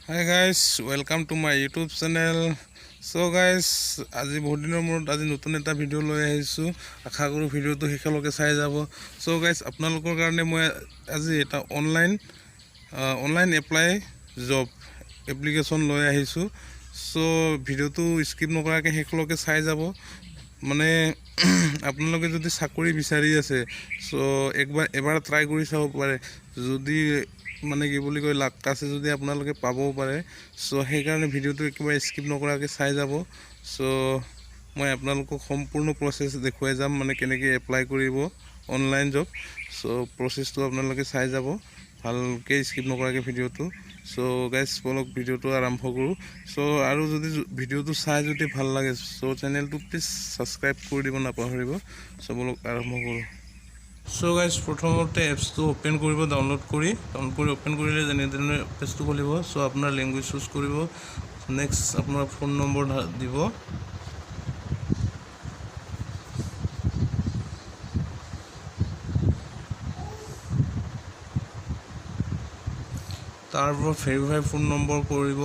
Hi guys, welcome to my YouTube channel. So guys, আজি বহুত দিনৰ মূৰত আজি নতুন এটা ভিডিঅ' লৈ আহিছোঁ। আশা কৰোঁ ভিডিঅ'টো শেষলৈকে চাই যাব। So guys, আপোনালোকৰ কাৰণে মই আজি এটা অনলাইন এপ্লাই জব এপ্লিকেশ্যন লৈ আহিছোঁ। So ভিডিঅ'টো স্কিপ নকৰাকৈ শেষলৈকে চাই যাব। মানে আপোনালোকে যদি চাকৰি বিচাৰি আছে সো এবাৰ ট্ৰাই কৰি চাব পাৰে। যদি মানে কি বুলি কয় লাক আছে যদি আপোনালোকে পাবও পাৰে। সো সেইকাৰণে ভিডিঅ'টো একেবাৰে স্কিপ নকৰাকৈ চাই যাব। সো মই আপোনালোকক সম্পূৰ্ণ প্ৰচেছ দেখুৱাই যাম, মানে কেনেকৈ এপ্লাই কৰিব অনলাইন জব। সো প্ৰচেছটো আপোনালোকে চাই যাব ভালকৈ, স্কিপ নকৰাকৈ ভিডিঅ'টো। সো গাইজ বলক ভিডিঅ'টো আৰম্ভ কৰোঁ। সো আৰু যদি ভিডিঅ'টো চাই যদি ভাল লাগে সো চেনেলটো প্লিজ ছাবস্ক্ৰাইব কৰি দিব নাপাহৰিব। সো বলক আৰম্ভ কৰোঁ। সো গাইজ প্ৰথমতে এপছটো অ'পেন কৰিব, ডাউনলোড কৰি অ'পেন কৰিলে যেনেধৰণে পেজটো খুলিব। সো আপোনাৰ লেংগুৱেজ চুজ কৰিব। নেক্সট আপোনাৰ ফোন নম্বৰ দিব। তাৰপৰা ভেৰিফাই ফোন নম্বৰ কৰিব।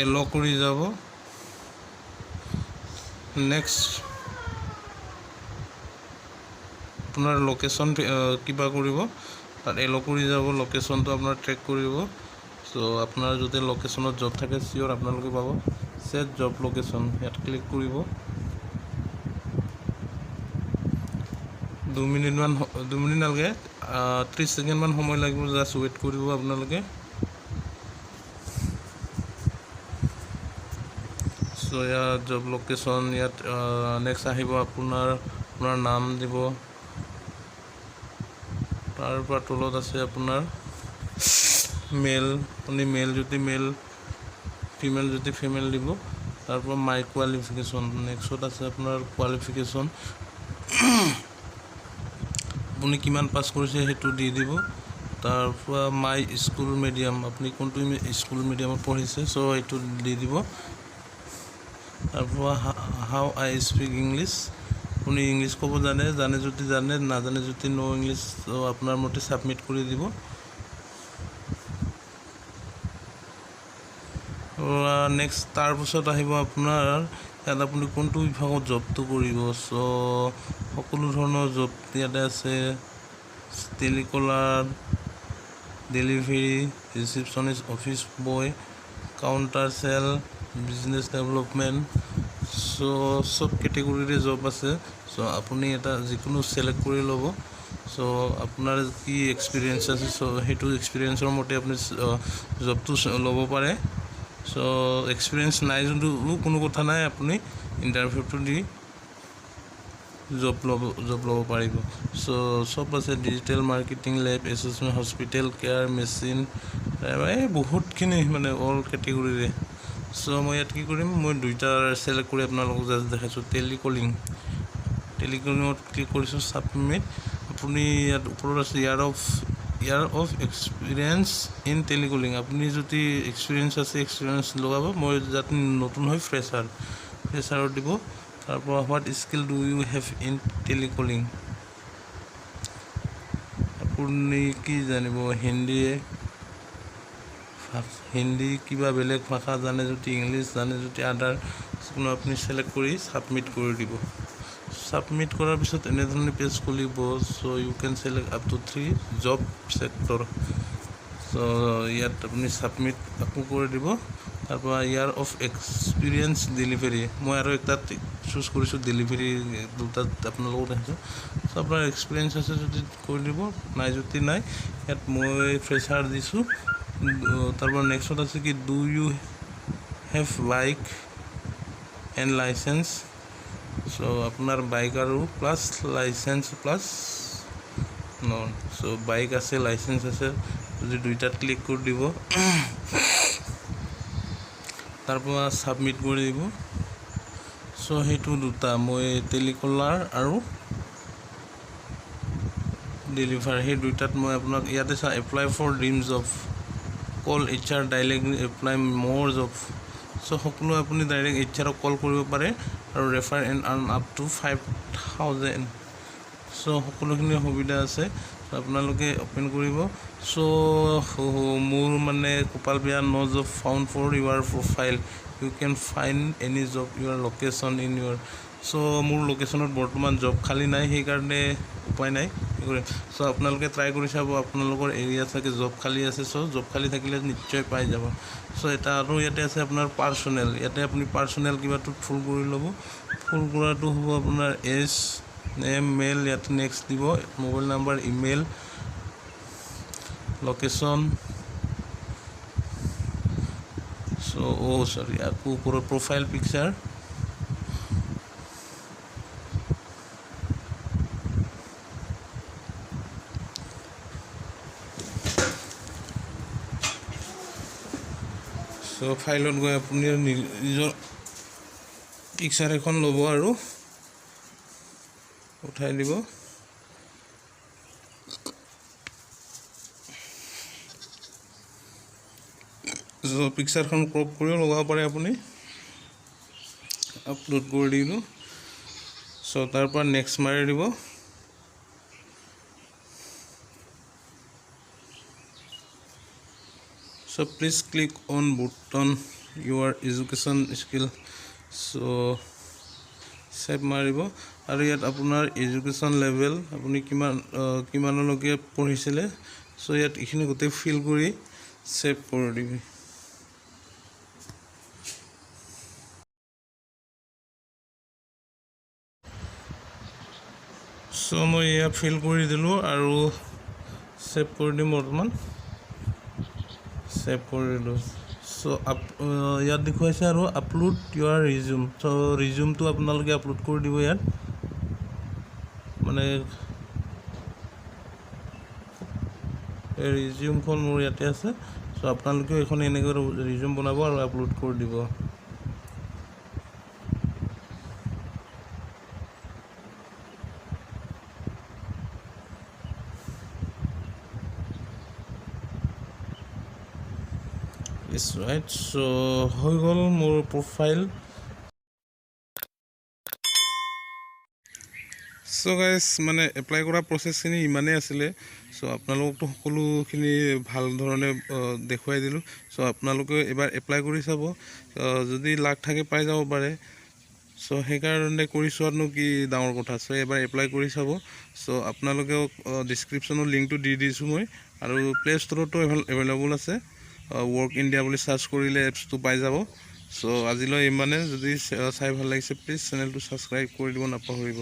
এল' কৰি যাব। নেক্সট আপোনাৰ লোকেশ্যন কিবা কৰিব, তাত এল' কৰি যাব। লোকেশ্যনটো আপোনাৰ ট্ৰেক কৰিব। সো আপোনাৰ যদি লোকেশ্যনত জব থাকে চিয়'ৰ আপোনালোকে পাব। ছেট জব লোকেশ্যন ইয়াত ক্লিক কৰিব। 2 মিনিট নালাগে, 30 ছেকেণ্ডমান সময় লাগিব। জাষ্ট ৱেইট কৰিব আপোনালোকে। সো ইয়াত জব লোকেশ্যন, ইয়াত নেক্সট আহিব আপোনাৰ নাম দিব। তাৰপৰা তলত আছে আপোনাৰ মেল, আপুনি মেল যদি মেল, ফিমেল যদি ফিমেল দিব। তাৰপৰা মাই কোৱালিফিকেশ্যন, নেক্সট আছে আপোনাৰ কোৱালিফিকেশ্যন, আপুনি কিমান পাছ কৰিছে সেইটো দি দিব। তাৰপৰা মাই স্কুল মিডিয়াম, আপুনি কোনটো স্কুল মিডিয়ামত পঢ়িছে সো সেইটো দি দিব। তাৰপৰা হাউ আই স্পীক ইংলিছ, আপুনি ইংলিছ ক'ব জানে যদি জানে, নাজানে যদি ন' ইংলিছ। আপোনাৰ মতে ছাবমিট কৰি দিব। নেক্সট তাৰপিছত আহিব আপোনাৰ ইয়াত আপুনি কোনটো বিভাগত জবটো কৰিব। সো সকলো ধৰণৰ জব ইয়াতে আছে। Telecaller, delivery, receptionist, office boy, counter sale, business development. So চব কেটেগৰীৰে জব আছে। সো আপুনি এটা যিকোনো ছিলেক্ট কৰি ল'ব। সো আপোনাৰ কি এক্সপিৰিয়েঞ্চ আছে সো সেইটো এক্সপিৰিয়েঞ্চৰ মতে আপুনি জবটো ল'ব পাৰে। সো এক্সপিৰিয়েঞ্চ নাই যোনটো কোনো কথা নাই, আপুনি ইণ্টাৰভিউটো দি জব ল'ব পাৰিব। সো চব আছে, ডিজিটেল মাৰ্কেটিং, লেব এছ'চিয়েশ্যন, হস্পিটেল, কেয়াৰ, মেচিন, এই বহুতখিনি মানে অল কেটেগৰীৰে। সো মই ইয়াত কি কৰিম, মই দুইটা ছিলেক্ট কৰি আপোনালোকক জাষ্ট দেখাইছোঁ। টেলিকলিঙত ক্লিক কৰিছোঁ, ছাবমিট। আপুনি ইয়াত ওপৰত আছে year of experience in telecalling. আপুনি যদি এক্সপিৰিয়েঞ্চ আছে এক্সপিৰিয়েঞ্চ লগাব। মই যাতে নতুন হয় ফ্ৰেছাৰত দিব। তাৰপৰা what skill do you have in telecalling, আপুনি কি জানিব, হিন্দী কিবা বেলেগ ভাষা জানে যদি, ইংলিছ জানে যদি, আদাৰ যিকোনো আপুনি ছিলেক্ট কৰি ছাবমিট কৰি দিব। ছাবমিট কৰাৰ পিছত এনেধৰণে পেজ খুলিব। So' you can select up to 3 job sector. So' ইয়াত আপুনি ছাবমিট আকৌ কৰি দিব। তাৰপৰা ইয়াৰ অফ এক্সপিৰিয়েঞ্চ ডেলিভাৰী, মই আৰু এটা চুজ কৰিছোঁ ডেলিভাৰী, দুটাত আপোনালোকক দেখিছোঁ। চ' আপোনাৰ এক্সপিৰিয়েঞ্চ আছে যদি কৰি দিব, নাই যদি নাই। ইয়াত মই ফ্ৰেছাৰ দিছোঁ। তাৰপৰা নেক্সট আছে কি, do you have bike and licence. So' আপোনাৰ বাইক আৰু plus licence plus none. So' bike আছে, লাইচেঞ্চ আছে যদি দুইটাত ক্লিক কৰি দিব। তাৰপৰা ছাবমিট কৰি দিব। চ' সেইটো দুটা মই টেলিকলাৰ আৰু ডেলিভাৰ, সেই দুইটাত মই আপোনাক ইয়াতে চাওঁ। Apply for dream job, call HR directly apply মোৰ জব। চ' সকলো আপুনি ডাইৰেক্ট HRক কল কৰিব পাৰে আৰু refer and earn up to 5,000। So সকলোখিনি সুবিধা আছে আপোনালোকে ওপেন কৰিব সো মোৰ মানে কপাল বেয়া no job found for your profile you can find any job your location in your so মোৰ লোকেশ্যনত বৰ্তমান জব খালী নাই সেইকাৰণে উপায় নাই সো আপোনালোকে ট্ৰাই কৰি চাব আপোনালোকৰ এৰিয়া থাকে জব খালী আছে সো জব খালী থাকিলে নিশ্চয় পাই যাব সো এটা আৰু ইয়াতে আছে আপোনাৰ পাৰ্চনেল ইয়াতে আপুনি পাৰ্চনেল কিবাটোত ফুল কৰি ল'ব ফুল কৰাটো হ'ব আপোনাৰ এজ নেম মেইল ইয়াতে নেক্সট দিব mobile number email location so সৰি আকৌ ওপৰত প্ৰফাইল পিকচাৰ সো ফাইলত গৈ আপুনি নিজৰ পিকচাৰ এখন ল'ব আৰু উঠাই দিব সো পিকচাৰখন ক্ৰপ কৰিও লগাব পাৰে আপুনি আপলোড কৰি দিলোঁ সো তাৰ পৰা নেক্সট মাৰি দিব so please click on button your education skill so save মাৰিব আৰু ইয়াত আপোনাৰ এডুকেশ্যন লেভেল আপুনি কিমানলৈকে পঢ়িছিলে সো ইয়াত এইখিনি গোটেই ফিল কৰি সেভ কৰি দিব সো মই ইয়াত ফিল কৰি দিলোঁ আৰু সেভ কৰি দিম বৰ্তমান সেভ কৰিলোঁ সো ইয়াত দেখুৱাইছে আৰু আপলোড ইউৰ ৰিজিউম সো ৰিজিউমটো আপোনালোকে আপলোড কৰি দিব ইয়াত মানে এই ৰিজিউমখন মোৰ ইয়াতে আছে সো আপোনালোকেও এখন এনেকৈ ৰিজিউম বনাব আৰু আপলোড কৰি দিব It's right so হৈ গ'ল মোৰ প্ৰফাইল সো গাইজ মানে এপ্লাই কৰা প্ৰচেছখিনি ইমানেই আছিলে সো আপোনালোকতো সকলোখিনি ভাল ধৰণে দেখুৱাই দিলোঁ সো আপোনালোকে এবাৰ এপ্লাই কৰি চাব যদি লাক থাকে পাই যাব পাৰে সো সেইকাৰণে কৰি চোৱাতনো কি ডাঙৰ কথা সো এবাৰ এপ্লাই কৰি চাব সো আপোনালোকেও ডিছক্ৰিপশ্যনৰ লিংকটো দি দিছোঁ মই আৰু প্লে ষ্ট'ৰতো এভেইলেবল আছে WorkIndia বুলি সাৰ্চ কৰিলে এপছটো পাই যাব সো আজিলৈ ইমানে যদি চাই ভাল লাগিছে প্লিজ চেনেলটো সাবস্ক্ৰাইব কৰি দিব নাপাহৰিব